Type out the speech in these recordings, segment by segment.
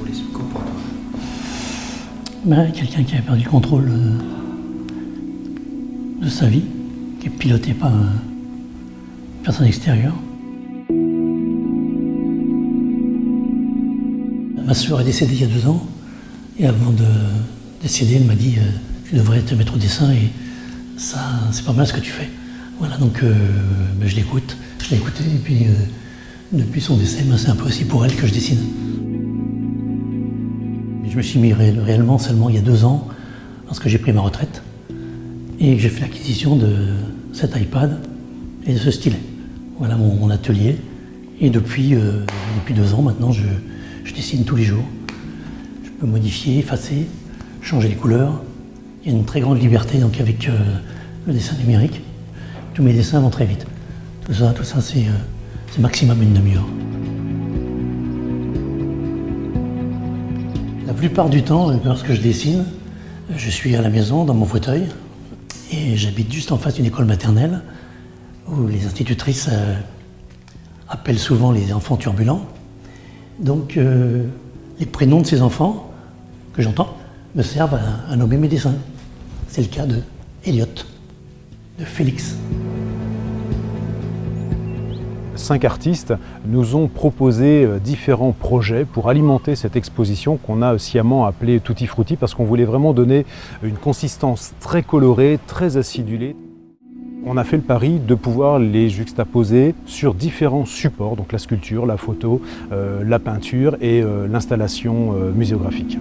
pour les secours pour toi? Quelqu'un qui a perdu le contrôle de sa vie, qui est piloté par une personne extérieure. Ma sœur est décédée il y a 2 ans, et avant de décéder, elle m'a dit tu devrais te mettre au dessin et ça, c'est pas mal ce que tu fais. Voilà, donc je l'écoute, je l'ai écouté, et puis depuis son décès, c'est un peu aussi pour elle que je dessine. Je me suis mis réellement seulement il y a 2 ans, lorsque j'ai pris ma retraite, et j'ai fait l'acquisition de cet iPad et de ce stylet. Voilà mon atelier, et depuis 2 ans maintenant, je dessine tous les jours. Je peux modifier, effacer, changer les couleurs. Il y a une très grande liberté donc, avec le dessin numérique. Tous mes dessins vont très vite. Tout ça c'est maximum une demi-heure. La plupart du temps, lorsque je dessine, je suis à la maison, dans mon fauteuil, et j'habite juste en face d'une école maternelle où les institutrices appellent souvent les enfants turbulents. Donc, les prénoms de ces enfants que j'entends me servent à nommer mes dessins. C'est le cas de Elliot, de Félix. 5 artistes nous ont proposé différents projets pour alimenter cette exposition qu'on a sciemment appelée Tutti Frutti, parce qu'on voulait vraiment donner une consistance très colorée, très acidulée. On a fait le pari de pouvoir les juxtaposer sur différents supports, donc la sculpture, la photo, la peinture et l'installation muséographique.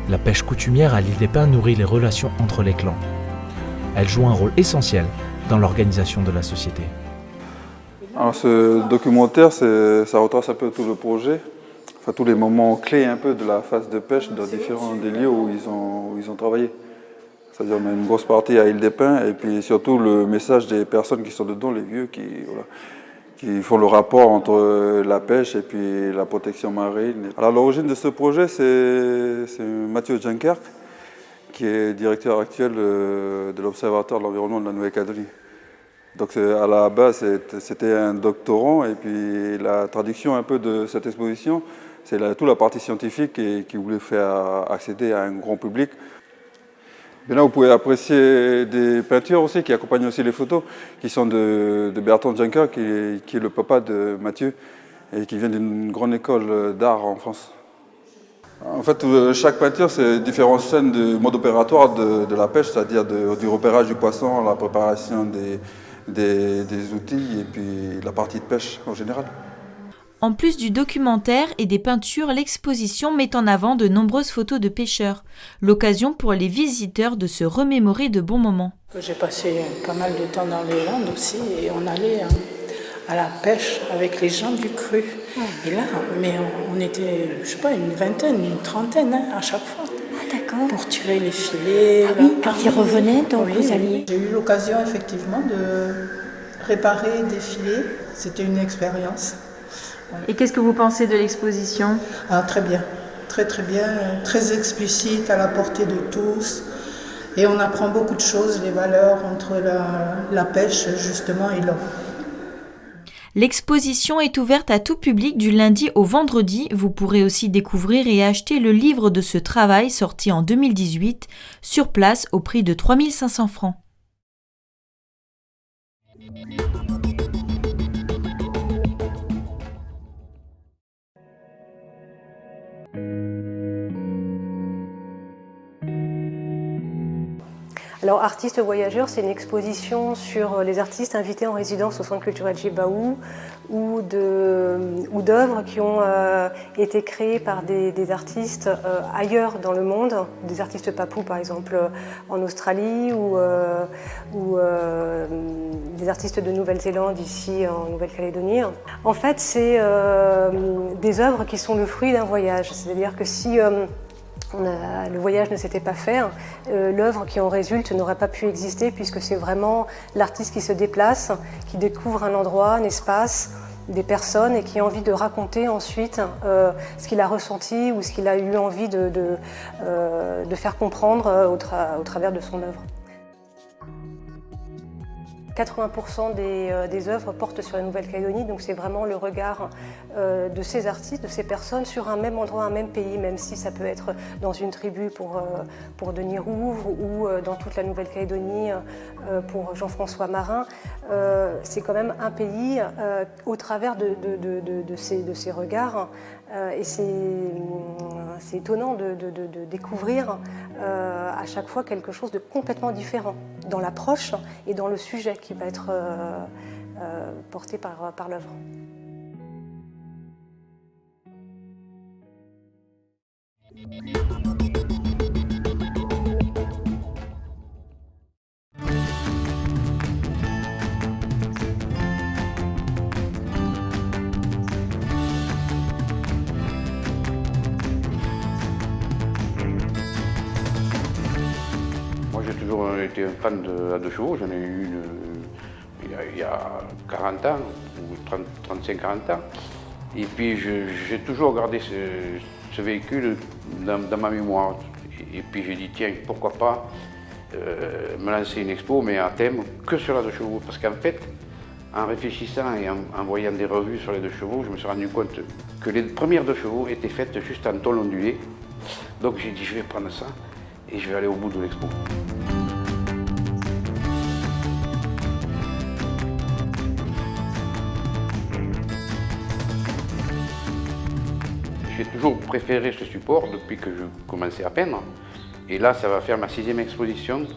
La pêche coutumière à l'île des Pins nourrit les relations entre les clans. Elle joue un rôle essentiel dans l'organisation de la société. Alors ce documentaire, ça retrace un peu tout le projet, enfin tous les moments clés un peu de la phase de pêche dans différents des lieux où ils ont travaillé. C'est-à-dire on a une grosse partie à l'île des Pins et puis surtout le message des personnes qui sont dedans, les vieux qui font le rapport entre la pêche et puis la protection marine. Alors l'origine de ce projet, c'est Mathieu Juncker, qui est directeur actuel de l'Observatoire de l'environnement de la Nouvelle-Calédonie. Donc à la base, c'était un doctorant, et puis la traduction un peu de cette exposition, c'est toute la partie scientifique qui voulait faire accéder à un grand public. Et là, vous pouvez apprécier des peintures aussi qui accompagnent aussi les photos, qui sont de Bertrand Juncker, qui est le papa de Mathieu, et qui vient d'une grande école d'art en France. En fait, chaque peinture, c'est différentes scènes de mode opératoire de la pêche, c'est-à-dire du repérage du poisson, la préparation des outils et puis la partie de pêche en général. En plus du documentaire et des peintures, l'exposition met en avant de nombreuses photos de pêcheurs. L'occasion pour les visiteurs de se remémorer de bons moments. J'ai passé pas mal de temps dans les Landes aussi et on allait à la pêche avec les gens du cru. Et là, on était, je sais pas, une vingtaine, une trentaine à chaque fois. Ah, d'accord. Pour tirer les filets. Ah oui, quand ils revenaient, donc vous alliez... J'ai eu l'occasion effectivement de réparer des filets. C'était une expérience. Et qu'est-ce que vous pensez de l'exposition ? Très bien, très bien, très explicite, à la portée de tous. Et on apprend beaucoup de choses, les valeurs entre la pêche justement et l'homme. L'exposition est ouverte à tout public du lundi au vendredi. Vous pourrez aussi découvrir et acheter le livre de ce travail sorti en 2018 sur place au prix de 3 500 francs. Alors, Artistes Voyageurs, c'est une exposition sur les artistes invités en résidence au Centre culturel Djibaou ou d'œuvres qui ont été créées par des artistes ailleurs dans le monde, des artistes papous par exemple en Australie ou des artistes de Nouvelle-Zélande ici en Nouvelle-Calédonie. En fait, c'est des œuvres qui sont le fruit d'un voyage, c'est-à-dire que si le voyage ne s'était pas fait, l'œuvre qui en résulte n'aurait pas pu exister puisque c'est vraiment l'artiste qui se déplace, qui découvre un endroit, un espace, des personnes et qui a envie de raconter ensuite ce qu'il a ressenti ou ce qu'il a eu envie de faire comprendre au travers de son œuvre. 80% des œuvres portent sur la Nouvelle-Calédonie, donc c'est vraiment le regard de ces artistes, de ces personnes sur un même endroit, un même pays, même si ça peut être dans une tribu pour Denis Rouvre ou dans toute la Nouvelle-Calédonie pour Jean-François Marin. C'est quand même un pays au travers de ces regards et c'est étonnant de découvrir à chaque fois quelque chose de complètement différent dans l'approche et dans le sujet qui va être porté par l'œuvre. Moi j'ai toujours été un fan de 2 chevaux, j'en ai eu une il y a 40 ans, ou 35-40 ans. Et puis j'ai toujours gardé ce véhicule dans ma mémoire. Et puis j'ai dit tiens, pourquoi pas me lancer une expo, mais à thème que sur la 2 chevaux. Parce qu'en fait, en réfléchissant et en voyant des revues sur les 2 chevaux, je me suis rendu compte que les premières 2 chevaux étaient faites juste en tôle ondulée. Donc j'ai dit je vais prendre ça et je vais aller au bout de l'expo. J'ai toujours préféré ce support depuis que je commençais à peindre. Et là, ça va faire ma 6e exposition,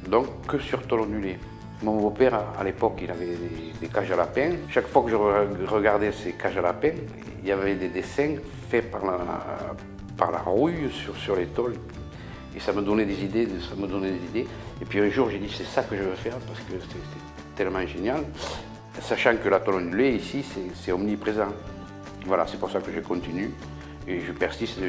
donc que sur tôle ondulée. Mon beau-père, à l'époque, il avait des cages à lapins. Chaque fois que je regardais ces cages à lapins, il y avait des dessins faits par la rouille sur les tôles. Et ça me donnait des idées, Et puis un jour, j'ai dit, c'est ça que je veux faire, parce que c'est tellement génial. Sachant que la tôle ondulée, ici, c'est omniprésent. Voilà, c'est pour ça que je continue et je persiste.